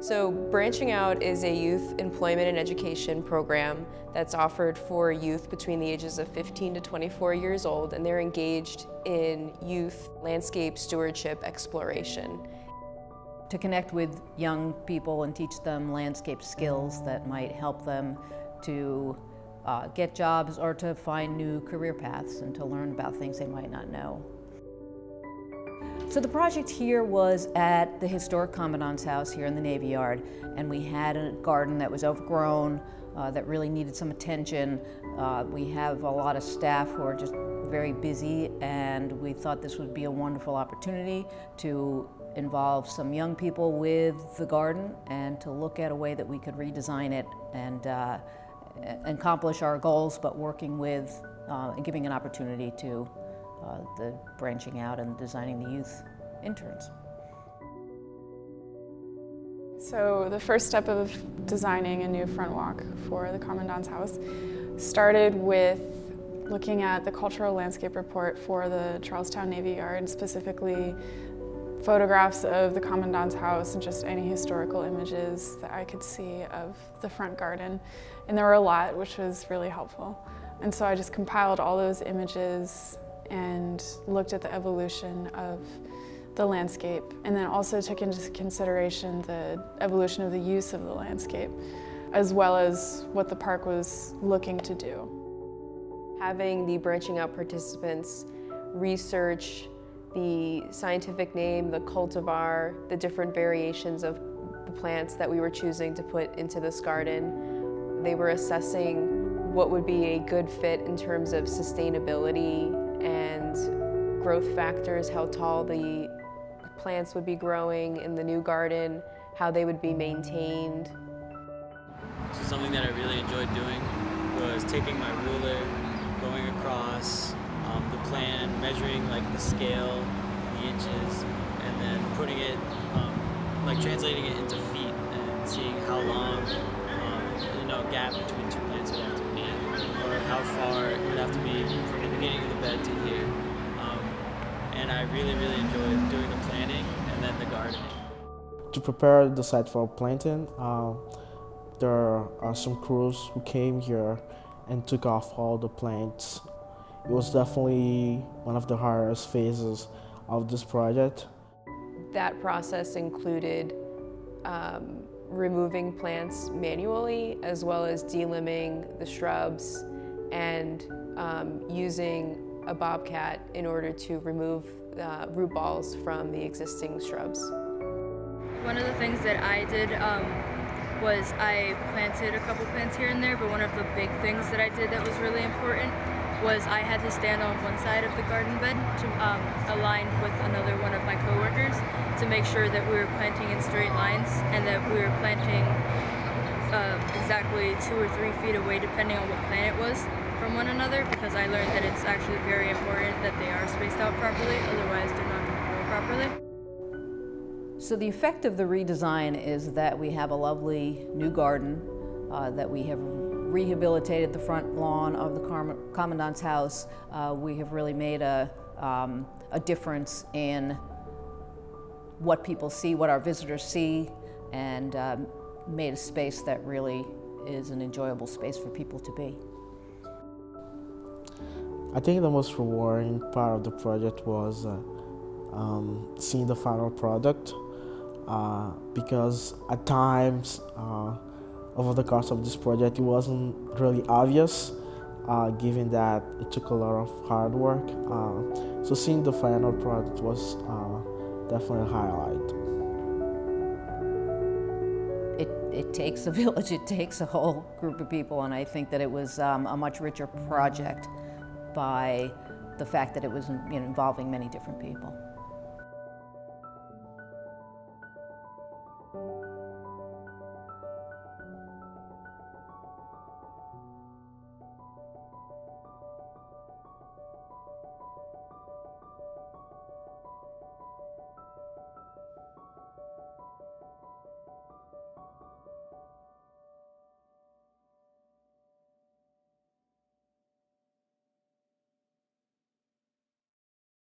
So Branching Out is a youth employment and education program that's offered for youth between the ages of 15 to 24 years old, and they're engaged in youth landscape stewardship exploration. To connect with young people and teach them landscape skills that might help them to get jobs or to find new career paths and to learn about things they might not know. So the project here was at the historic Commandant's house here in the Navy Yard, and we had a garden that was overgrown, that really needed some attention. We have a lot of staff who are just very busy, and we thought this would be a wonderful opportunity to involve some young people with the garden and to look at a way that we could redesign it and accomplish our goals, but working with and giving an opportunity to the branching out and designing the youth interns. So the first step of designing a new front walk for the Commandant's house started with looking at the cultural landscape report for the Charlestown Navy Yard, specifically photographs of the Commandant's house and just any historical images that I could see of the front garden. And there were a lot, which was really helpful. And so I just compiled all those images and looked at the evolution of the landscape, and then also took into consideration the evolution of the use of the landscape, as well as what the park was looking to do. Having the Branching Out participants research the scientific name, the cultivar, the different variations of the plants that we were choosing to put into this garden. They were assessing what would be a good fit in terms of sustainability and growth factors, how tall the plants would be growing in the new garden, how they would be maintained. So something that I really enjoyed doing was taking my ruler, going across the plan, measuring like the scale, the inches, and then putting it, like translating it into feet and seeing how long, gap between two plants would have to be, or how far it would have to be from the beginning of the bed to here. And I really enjoyed doing the planting and then the gardening. To prepare the site for planting, there are some crews who came here and took off all the plants. It was definitely one of the hardest phases of this project. That process included removing plants manually, as well as delimbing the shrubs and using a bobcat in order to remove root balls from the existing shrubs. One of the things that I did was I planted a couple plants here and there, but one of the big things that I did that was really important was I had to stand on one side of the garden bed to, aligned with another one of my coworkers to make sure that we were planting in straight lines and that we were planting exactly 2 or 3 feet away depending on what plant it was from one another, because I learned that it's actually very important that they are spaced out properly, otherwise they're not going to grow properly. So the effect of the redesign is that we have a lovely new garden, that we have rehabilitated the front lawn of the Commandant's house. We have really made a difference in what people see, what our visitors see, and made a space that really is an enjoyable space for people to be. I think the most rewarding part of the project was seeing the final product, because at times over the course of this project it wasn't really obvious, given that it took a lot of hard work. So seeing the final product was definitely a highlight. It takes a village, it takes a whole group of people, and I think that it was a much richer project by the fact that it was involving many different people.